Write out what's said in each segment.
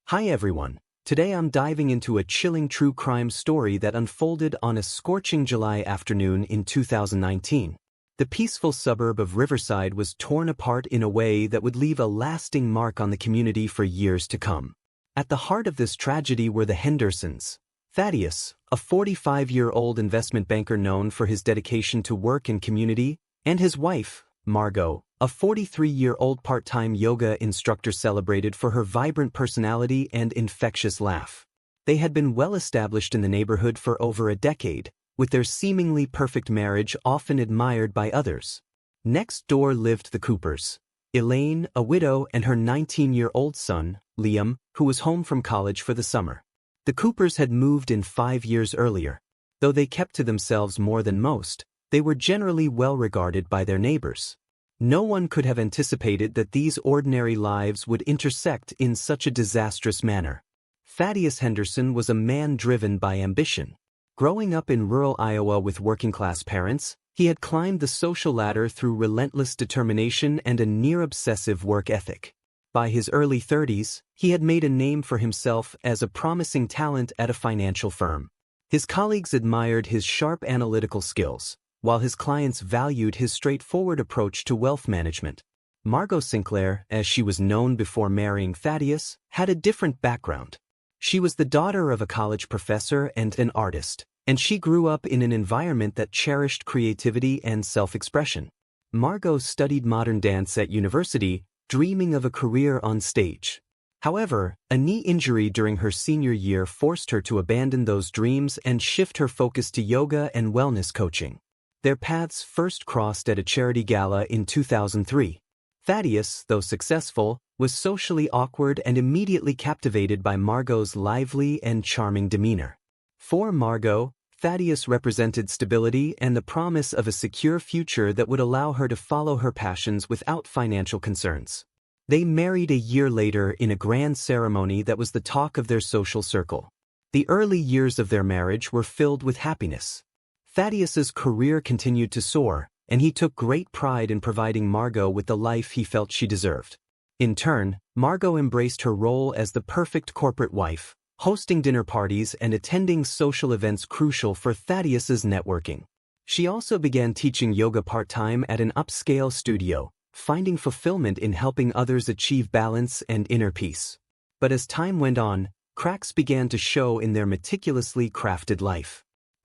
Hi everyone. Today I'm diving into a chilling true crime story that unfolded on a scorching July afternoon in 2019. The peaceful suburb of Riverside was torn apart in a way that would leave a lasting mark on the community for years to come. At the heart of this tragedy were the Hendersons. Thaddeus, a 45-year-old investment banker known for his dedication to work and community, and his wife, Margot, a 43-year-old part-time yoga instructor celebrated for her vibrant personality and infectious laugh. They had been well established in the neighborhood for over a decade, with their seemingly perfect marriage often admired by others. Next door lived the Coopers. Elaine, a widow, and her 19-year-old son, Liam, who was home from college for the summer. The Coopers had moved in 5 years earlier. Though they kept to themselves more than most, they were generally well regarded by their neighbors. No one could have anticipated that these ordinary lives would intersect in such a disastrous manner. Thaddeus Henderson was a man driven by ambition. Growing up in rural Iowa with working-class parents, he had climbed the social ladder through relentless determination and a near-obsessive work ethic. By his early 30s, he had made a name for himself as a promising talent at a financial firm. His colleagues admired his sharp analytical skills, while his clients valued his straightforward approach to wealth management. Margot Sinclair, as she was known before marrying Thaddeus, had a different background. She was the daughter of a college professor and an artist, and she grew up in an environment that cherished creativity and self-expression. Margot studied modern dance at university, dreaming of a career on stage. However, a knee injury during her senior year forced her to abandon those dreams and shift her focus to yoga and wellness coaching. Their paths first crossed at a charity gala in 2003. Thaddeus, though successful, was socially awkward and immediately captivated by Margot's lively and charming demeanor. For Margot, Thaddeus represented stability and the promise of a secure future that would allow her to follow her passions without financial concerns. They married a year later in a grand ceremony that was the talk of their social circle. The early years of their marriage were filled with happiness. Thaddeus's career continued to soar, and he took great pride in providing Margot with the life he felt she deserved. In turn, Margot embraced her role as the perfect corporate wife, hosting dinner parties and attending social events crucial for Thaddeus's networking. She also began teaching yoga part-time at an upscale studio, finding fulfillment in helping others achieve balance and inner peace. But as time went on, cracks began to show in their meticulously crafted life.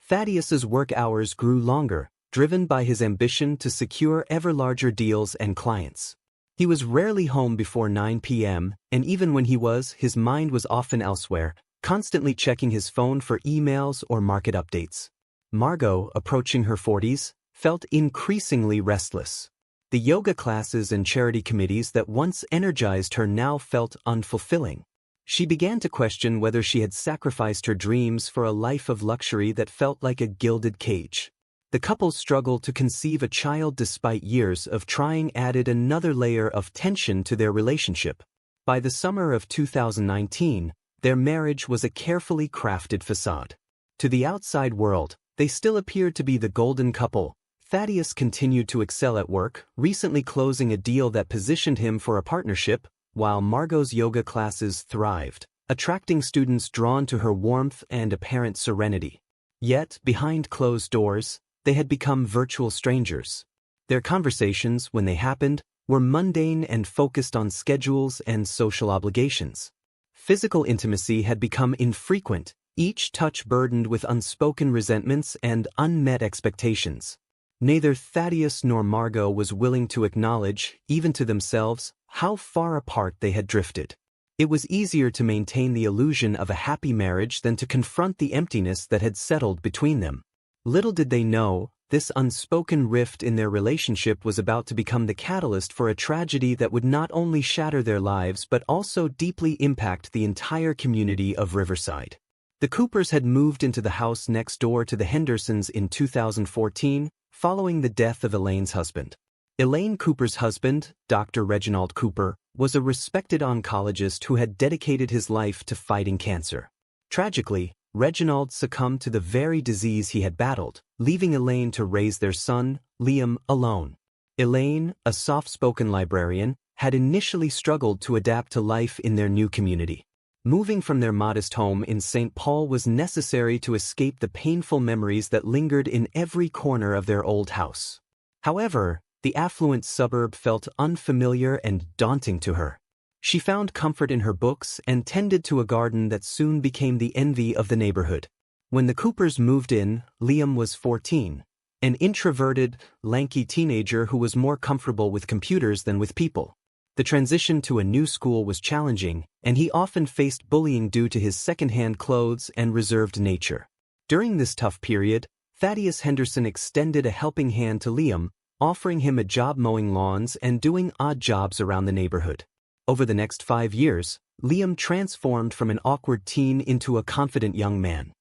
Thaddeus's work hours grew longer, driven by his ambition to secure ever larger deals and clients. He was rarely home before 9 p.m., and even when he was, his mind was often elsewhere, constantly checking his phone for emails or market updates. Margot, approaching her 40s, felt increasingly restless. The yoga classes and charity committees that once energized her now felt unfulfilling. She began to question whether she had sacrificed her dreams for a life of luxury that felt like a gilded cage. The couple struggled to conceive a child despite years of trying added another layer of tension to their relationship. By the summer of 2019, their marriage was a carefully crafted facade. To the outside world, they still appeared to be the golden couple. Thaddeus continued to excel at work, recently closing a deal that positioned him for a partnership, while Margot's yoga classes thrived, attracting students drawn to her warmth and apparent serenity. Yet, behind closed doors, they had become virtual strangers. Their conversations, when they happened, were mundane and focused on schedules and social obligations. Physical intimacy had become infrequent, each touch burdened with unspoken resentments and unmet expectations. Neither Thaddeus nor Margot was willing to acknowledge, even to themselves, how far apart they had drifted. It was easier to maintain the illusion of a happy marriage than to confront the emptiness that had settled between them. Little did they know, this unspoken rift in their relationship was about to become the catalyst for a tragedy that would not only shatter their lives but also deeply impact the entire community of Riverside. The Coopers had moved into the house next door to the Hendersons in 2014, following the death of Elaine's husband. Elaine Cooper's husband, Dr. Reginald Cooper, was a respected oncologist who had dedicated his life to fighting cancer. Tragically, Reginald succumbed to the very disease he had battled, leaving Elaine to raise their son, Liam, alone. Elaine, a soft-spoken librarian, had initially struggled to adapt to life in their new community. Moving from their modest home in St. Paul was necessary to escape the painful memories that lingered in every corner of their old house. However, the affluent suburb felt unfamiliar and daunting to her. She found comfort in her books and tended to a garden that soon became the envy of the neighborhood. When the Coopers moved in, Liam was 14, an introverted, lanky teenager who was more comfortable with computers than with people. The transition to a new school was challenging, and he often faced bullying due to his second-hand clothes and reserved nature. During this tough period, Thaddeus Henderson extended a helping hand to Liam, offering him a job mowing lawns and doing odd jobs around the neighborhood. Over the next 5 years, Liam transformed from an awkward teen into a confident young man.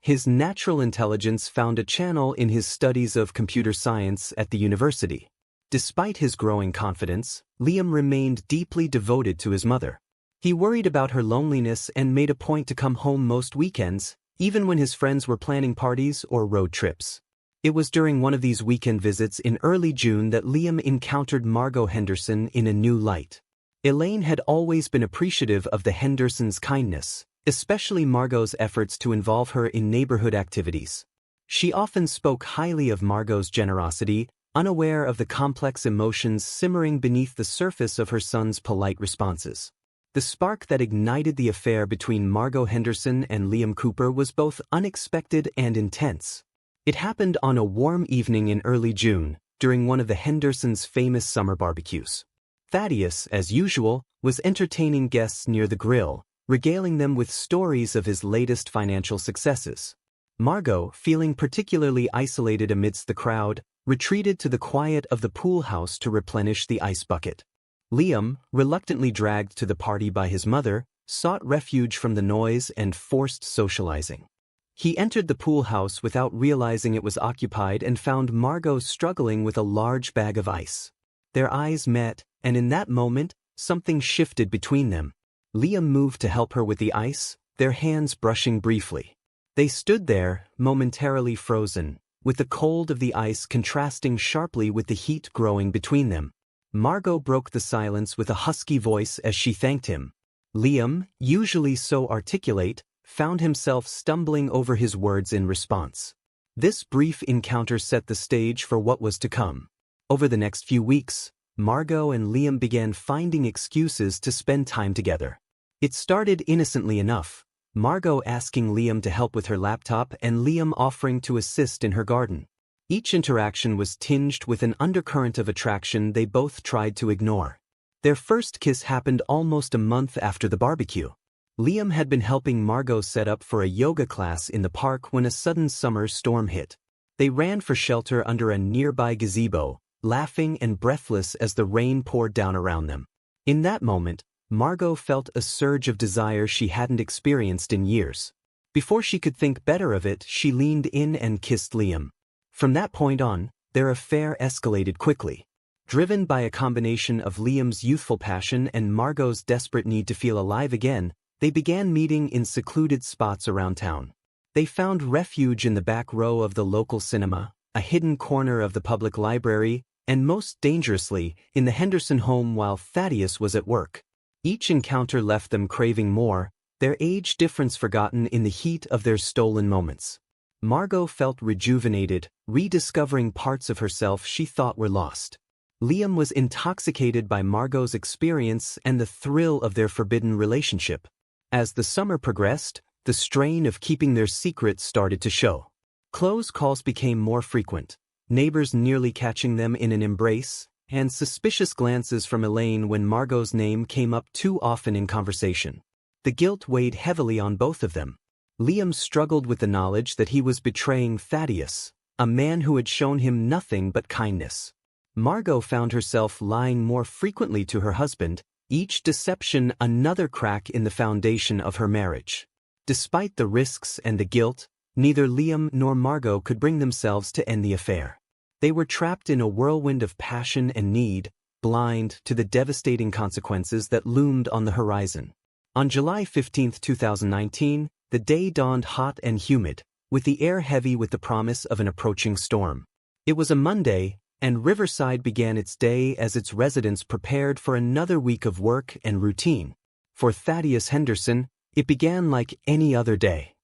His natural intelligence found a channel in his studies of computer science at the university. Despite his growing confidence, Liam remained deeply devoted to his mother. He worried about her loneliness and made a point to come home most weekends, even when his friends were planning parties or road trips. It was during one of these weekend visits in early June that Liam encountered Margot Henderson in a new light. Elaine had always been appreciative of the Hendersons' kindness, especially Margot's efforts to involve her in neighborhood activities. She often spoke highly of Margot's generosity, unaware of the complex emotions simmering beneath the surface of her son's polite responses. The spark that ignited the affair between Margot Henderson and Liam Cooper was both unexpected and intense. It happened on a warm evening in early June, during one of the Hendersons' famous summer barbecues. Thaddeus, as usual, was entertaining guests near the grill, regaling them with stories of his latest financial successes. Margot, feeling particularly isolated amidst the crowd, retreated to the quiet of the pool house to replenish the ice bucket. Liam, reluctantly dragged to the party by his mother, sought refuge from the noise and forced socializing. He entered the pool house without realizing it was occupied and found Margot struggling with a large bag of ice. Their eyes met, and in that moment, something shifted between them. Liam moved to help her with the ice, their hands brushing briefly. They stood there, momentarily frozen, with the cold of the ice contrasting sharply with the heat growing between them. Margot broke the silence with a husky voice as she thanked him. Liam, usually so articulate, found himself stumbling over his words in response. This brief encounter set the stage for what was to come. Over the next few weeks, Margot and Liam began finding excuses to spend time together. It started innocently enough, Margot asking Liam to help with her laptop and Liam offering to assist in her garden. Each interaction was tinged with an undercurrent of attraction they both tried to ignore. Their first kiss happened almost a month after the barbecue. Liam had been helping Margot set up for a yoga class in the park when a sudden summer storm hit. They ran for shelter under a nearby gazebo, laughing and breathless as the rain poured down around them. In that moment, Margot felt a surge of desire she hadn't experienced in years. Before she could think better of it, she leaned in and kissed Liam. From that point on, their affair escalated quickly. Driven by a combination of Liam's youthful passion and Margot's desperate need to feel alive again, they began meeting in secluded spots around town. They found refuge in the back row of the local cinema, a hidden corner of the public library, and most dangerously, in the Henderson home while Thaddeus was at work. Each encounter left them craving more, their age difference forgotten in the heat of their stolen moments. Margot felt rejuvenated, rediscovering parts of herself she thought were lost. Liam was intoxicated by Margot's experience and the thrill of their forbidden relationship. As the summer progressed, the strain of keeping their secret started to show. Close calls became more frequent, neighbors nearly catching them in an embrace, and suspicious glances from Elaine when Margot's name came up too often in conversation. The guilt weighed heavily on both of them. Liam struggled with the knowledge that he was betraying Thaddeus, a man who had shown him nothing but kindness. Margot found herself lying more frequently to her husband, each deception another crack in the foundation of her marriage. Despite the risks and the guilt, neither Liam nor Margot could bring themselves to end the affair. They were trapped in a whirlwind of passion and need, blind to the devastating consequences that loomed on the horizon. On July 15, 2019, the day dawned hot and humid, with the air heavy with the promise of an approaching storm. It was a Monday, and Riverside began its day as its residents prepared for another week of work and routine. For Thaddeus Henderson, It began like any other day.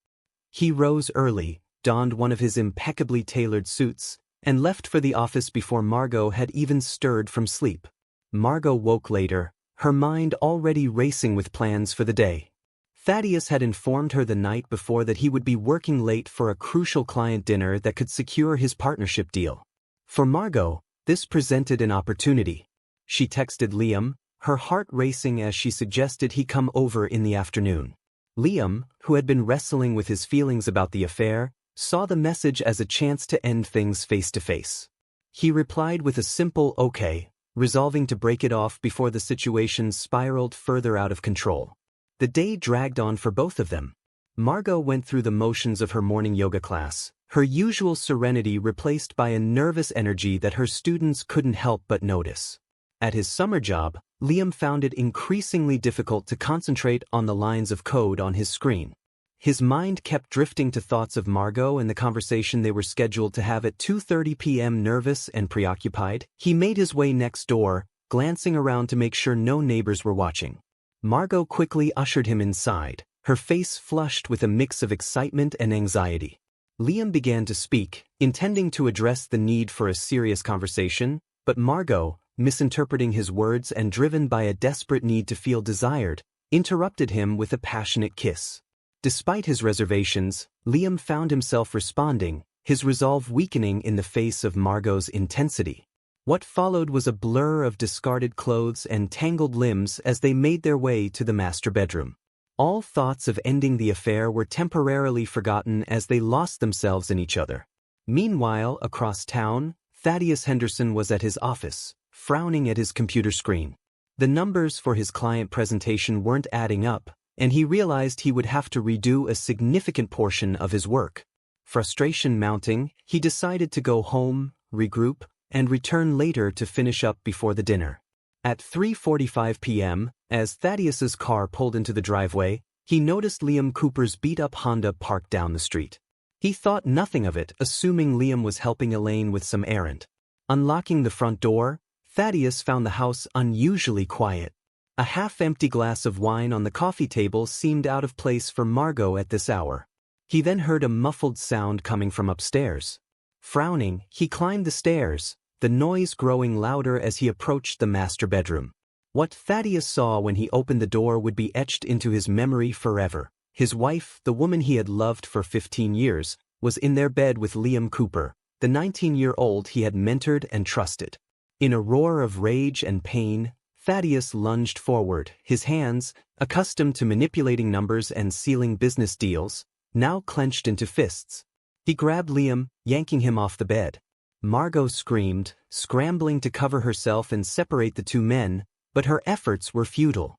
He rose early, donned one of his impeccably tailored suits, and left for the office before Margot had even stirred from sleep. Margot woke later, her mind already racing with plans for the day. Thaddeus had informed her the night before that he would be working late for a crucial client dinner that could secure his partnership deal. For Margot, this presented an opportunity. She texted Liam, her heart racing as she suggested he come over in the afternoon. Liam, who had been wrestling with his feelings about the affair, saw the message as a chance to end things face to face. He replied with a simple okay, resolving to break it off before the situation spiraled further out of control. The day dragged on for both of them. Margot went through the motions of her morning yoga class, her usual serenity replaced by a nervous energy that her students couldn't help but notice. At his summer job, Liam found it increasingly difficult to concentrate on the lines of code on his screen. His mind kept drifting to thoughts of Margot and the conversation they were scheduled to have at 2:30 p.m. Nervous and preoccupied, he made his way next door, glancing around to make sure no neighbors were watching. Margot quickly ushered him inside, her face flushed with a mix of excitement and anxiety. Liam began to speak, intending to address the need for a serious conversation, but Margot, misinterpreting his words and driven by a desperate need to feel desired, interrupted him with a passionate kiss. Despite his reservations, Liam found himself responding, his resolve weakening in the face of Margot's intensity. What followed was a blur of discarded clothes and tangled limbs as they made their way to the master bedroom. All thoughts of ending the affair were temporarily forgotten as they lost themselves in each other. Meanwhile, across town, Thaddeus Henderson was at his office, frowning at his computer screen. The numbers for his client presentation weren't adding up, and he realized he would have to redo a significant portion of his work. Frustration mounting, he decided to go home, regroup, and return later to finish up before the dinner. At 3:45 p.m., as Thaddeus's car pulled into the driveway, he noticed Liam Cooper's beat-up Honda parked down the street. He thought nothing of it, assuming Liam was helping Elaine with some errand. Unlocking the front door, Thaddeus found the house unusually quiet. A half-empty glass of wine on the coffee table seemed out of place for Margot at this hour. He then heard a muffled sound coming from upstairs. Frowning, he climbed the stairs, the noise growing louder as he approached the master bedroom. What Thaddeus saw when he opened the door would be etched into his memory forever. His wife, the woman he had loved for 15 years, was in their bed with Liam Cooper, the 19-year-old he had mentored and trusted. In a roar of rage and pain, Thaddeus lunged forward, his hands, accustomed to manipulating numbers and sealing business deals, now clenched into fists. He grabbed Liam, yanking him off the bed. Margot screamed, scrambling to cover herself and separate the two men, but her efforts were futile.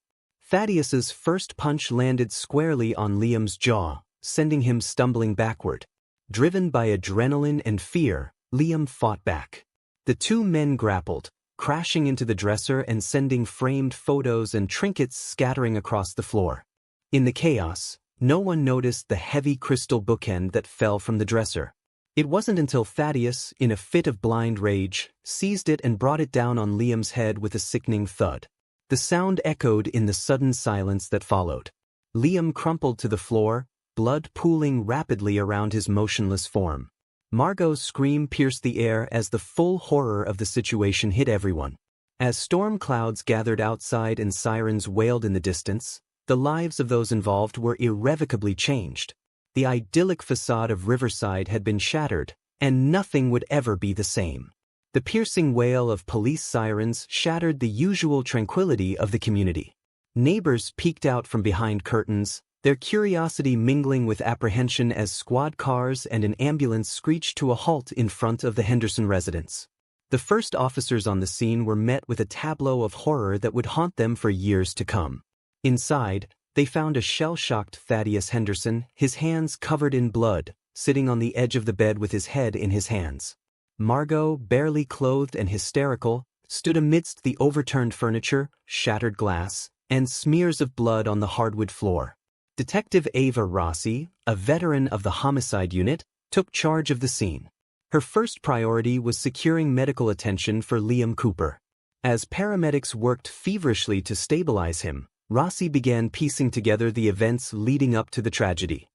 Thaddeus's first punch landed squarely on Liam's jaw, sending him stumbling backward. Driven by adrenaline and fear, Liam fought back. The two men grappled, crashing into the dresser and sending framed photos and trinkets scattering across the floor. In the chaos, no one noticed the heavy crystal bookend that fell from the dresser. It wasn't until Thaddeus, in a fit of blind rage, seized it and brought it down on Liam's head with a sickening thud. The sound echoed in the sudden silence that followed. Liam crumpled to the floor, blood pooling rapidly around his motionless form. Margot's scream pierced the air as the full horror of the situation hit everyone. As storm clouds gathered outside and sirens wailed in the distance, the lives of those involved were irrevocably changed. The idyllic facade of Riverside had been shattered, and nothing would ever be the same. The piercing wail of police sirens shattered the usual tranquility of the community. Neighbors peeked out from behind curtains, their curiosity mingling with apprehension as squad cars and an ambulance screeched to a halt in front of the Henderson residence. The first officers on the scene were met with a tableau of horror that would haunt them for years to come. Inside, they found a shell-shocked Thaddeus Henderson, his hands covered in blood, sitting on the edge of the bed with his head in his hands. Margot, barely clothed and hysterical, stood amidst the overturned furniture, shattered glass, and smears of blood on the hardwood floor. Detective Ava Rossi, a veteran of the homicide unit, took charge of the scene. Her first priority was securing medical attention for Liam Cooper. As paramedics worked feverishly to stabilize him, Rossi began piecing together the events leading up to the tragedy.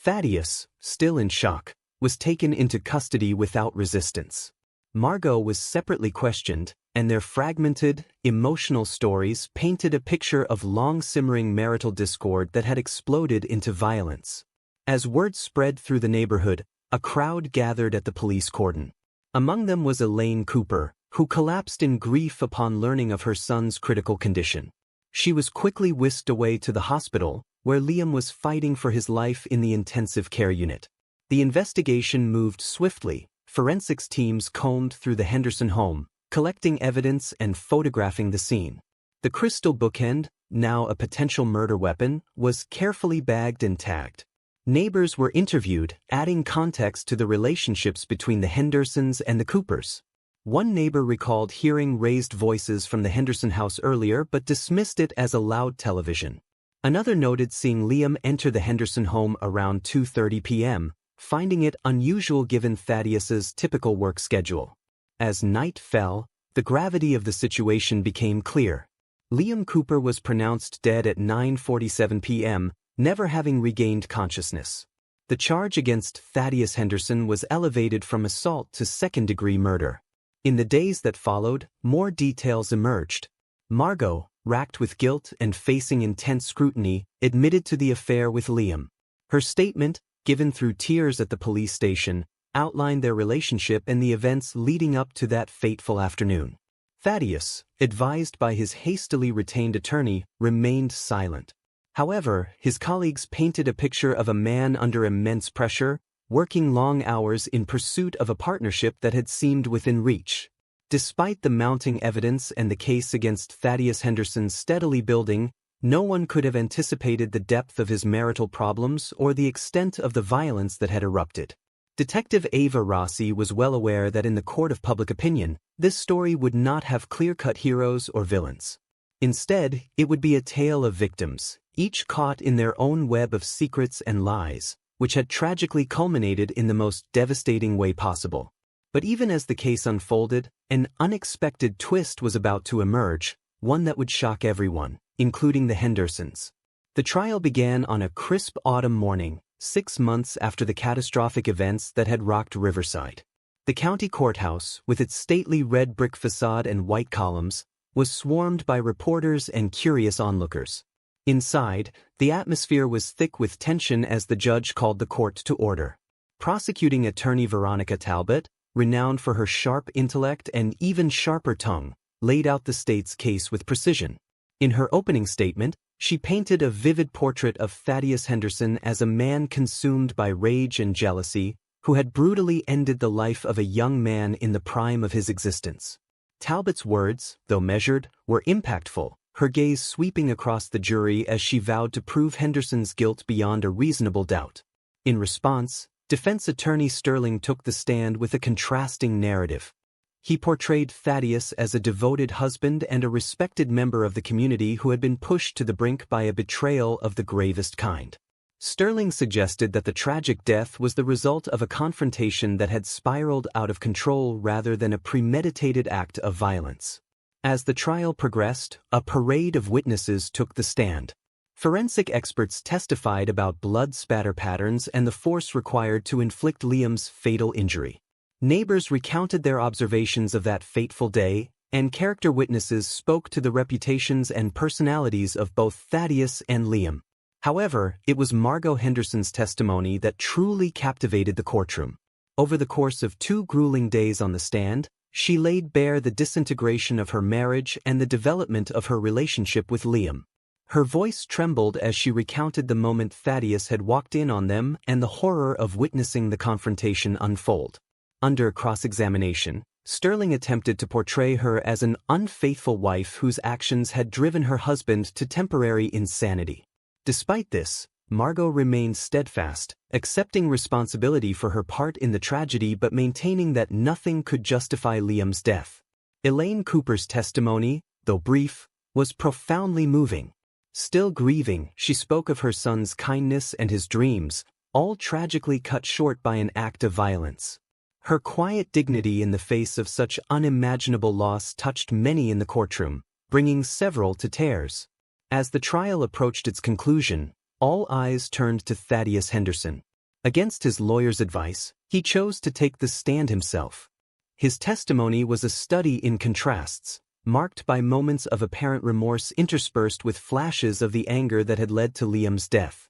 Thaddeus, still in shock, was taken into custody without resistance. Margot was separately questioned, and their fragmented, emotional stories painted a picture of long-simmering marital discord that had exploded into violence. As word spread through the neighborhood, a crowd gathered at the police cordon. Among them was Elaine Cooper, who collapsed in grief upon learning of her son's critical condition. She was quickly whisked away to the hospital, where Liam was fighting for his life in the intensive care unit. The investigation moved swiftly. Forensics teams combed through the Henderson home, collecting evidence and photographing the scene. The crystal bookend, now a potential murder weapon, was carefully bagged and tagged. Neighbors were interviewed, adding context to the relationships between the Hendersons and the Coopers. One neighbor recalled hearing raised voices from the Henderson house earlier but dismissed it as a loud television. Another noted seeing Liam enter the Henderson home around 2:30 p.m., finding it unusual given Thaddeus's typical work schedule. As night fell, the gravity of the situation became clear. Liam Cooper was pronounced dead at 9:47 p.m., never having regained consciousness. The charge against Thaddeus Henderson was elevated from assault to second-degree murder. In the days that followed, more details emerged. Margot, racked with guilt and facing intense scrutiny, admitted to the affair with Liam. Her statement, given through tears at the police station, outlined their relationship and the events leading up to that fateful afternoon. Thaddeus, advised by his hastily retained attorney, remained silent. However, his colleagues painted a picture of a man under immense pressure, working long hours in pursuit of a partnership that had seemed within reach. Despite the mounting evidence and the case against Thaddeus Henderson steadily building, no one could have anticipated the depth of his marital problems or the extent of the violence that had erupted. Detective Ava Rossi was well aware that in the court of public opinion, this story would not have clear-cut heroes or villains. Instead, it would be a tale of victims, each caught in their own web of secrets and lies, which had tragically culminated in the most devastating way possible. But even as the case unfolded, an unexpected twist was about to emerge, one that would shock everyone, including the Hendersons. The trial began on a crisp autumn morning, 6 months after the catastrophic events that had rocked Riverside. The county courthouse, with its stately red brick facade and white columns, was swarmed by reporters and curious onlookers. Inside, the atmosphere was thick with tension as the judge called the court to order. Prosecuting attorney Veronica Talbot, renowned for her sharp intellect and even sharper tongue, laid out the state's case with precision. In her opening statement, she painted a vivid portrait of Thaddeus Henderson as a man consumed by rage and jealousy, who had brutally ended the life of a young man in the prime of his existence. Talbot's words, though measured, were impactful, her gaze sweeping across the jury as she vowed to prove Henderson's guilt beyond a reasonable doubt. In response, defense attorney Sterling took the stand with a contrasting narrative. He portrayed Thaddeus as a devoted husband and a respected member of the community who had been pushed to the brink by a betrayal of the gravest kind. Sterling suggested that the tragic death was the result of a confrontation that had spiraled out of control rather than a premeditated act of violence. As the trial progressed, a parade of witnesses took the stand. Forensic experts testified about blood spatter patterns and the force required to inflict Liam's fatal injury. Neighbors recounted their observations of that fateful day, and character witnesses spoke to the reputations and personalities of both Thaddeus and Liam. However, it was Margot Henderson's testimony that truly captivated the courtroom. Over the course of 2 grueling days on the stand, she laid bare the disintegration of her marriage and the development of her relationship with Liam. Her voice trembled as she recounted the moment Thaddeus had walked in on them and the horror of witnessing the confrontation unfold. Under cross-examination, Sterling attempted to portray her as an unfaithful wife whose actions had driven her husband to temporary insanity. Despite this, Margot remained steadfast, accepting responsibility for her part in the tragedy but maintaining that nothing could justify Liam's death. Elaine Cooper's testimony, though brief, was profoundly moving. Still grieving, she spoke of her son's kindness and his dreams, all tragically cut short by an act of violence. Her quiet dignity in the face of such unimaginable loss touched many in the courtroom, bringing several to tears. As the trial approached its conclusion, all eyes turned to Thaddeus Henderson. Against his lawyer's advice, he chose to take the stand himself. His testimony was a study in contrasts, marked by moments of apparent remorse interspersed with flashes of the anger that had led to Liam's death.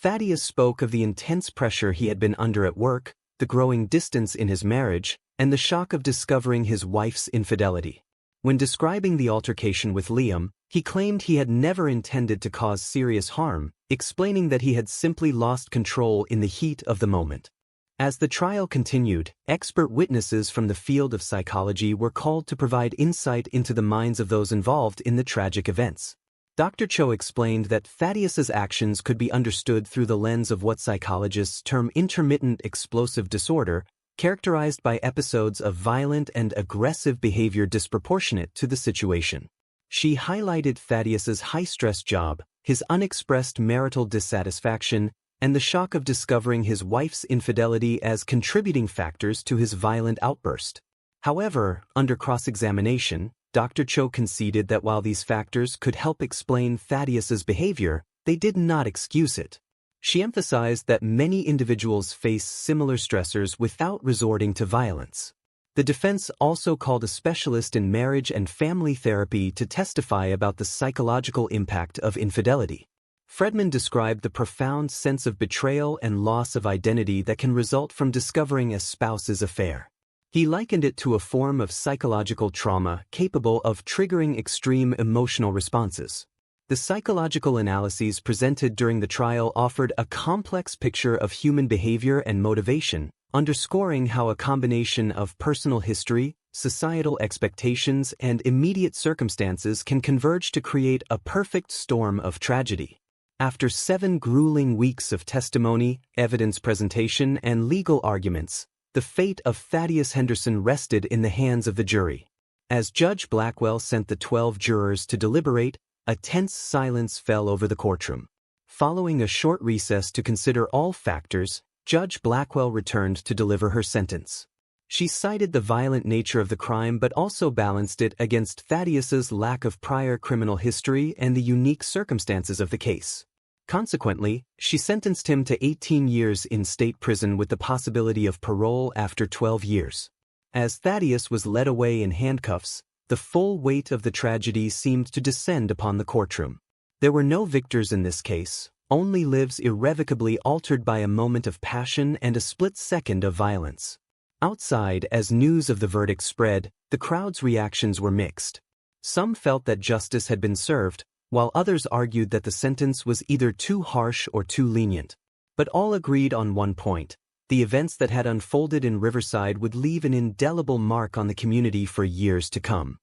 Thaddeus spoke of the intense pressure he had been under at work, the growing distance in his marriage, and the shock of discovering his wife's infidelity. When describing the altercation with Liam, he claimed he had never intended to cause serious harm, explaining that he had simply lost control in the heat of the moment. As the trial continued, expert witnesses from the field of psychology were called to provide insight into the minds of those involved in the tragic events. Dr. Cho explained that Thaddeus's actions could be understood through the lens of what psychologists term intermittent explosive disorder, characterized by episodes of violent and aggressive behavior disproportionate to the situation. She highlighted Thaddeus's high-stress job, his unexpressed marital dissatisfaction, and the shock of discovering his wife's infidelity as contributing factors to his violent outburst. However, under cross-examination, Dr. Cho conceded that while these factors could help explain Thaddeus's behavior, they did not excuse it. She emphasized that many individuals face similar stressors without resorting to violence. The defense also called a specialist in marriage and family therapy to testify about the psychological impact of infidelity. Fredman described the profound sense of betrayal and loss of identity that can result from discovering a spouse's affair. He likened it to a form of psychological trauma capable of triggering extreme emotional responses. The psychological analyses presented during the trial offered a complex picture of human behavior and motivation, underscoring how a combination of personal history, societal expectations, and immediate circumstances can converge to create a perfect storm of tragedy. After 7 grueling weeks of testimony, evidence presentation, and legal arguments, the fate of Thaddeus Henderson rested in the hands of the jury. As Judge Blackwell sent the 12 jurors to deliberate, a tense silence fell over the courtroom. Following a short recess to consider all factors, Judge Blackwell returned to deliver her sentence. She cited the violent nature of the crime but also balanced it against Thaddeus's lack of prior criminal history and the unique circumstances of the case. Consequently, she sentenced him to 18 years in state prison with the possibility of parole after 12 years. As Thaddeus was led away in handcuffs, the full weight of the tragedy seemed to descend upon the courtroom. There were no victors in this case, only lives irrevocably altered by a moment of passion and a split second of violence. Outside, as news of the verdict spread, the crowd's reactions were mixed. Some felt that justice had been served, while others argued that the sentence was either too harsh or too lenient. But all agreed on one point: the events that had unfolded in Riverside would leave an indelible mark on the community for years to come.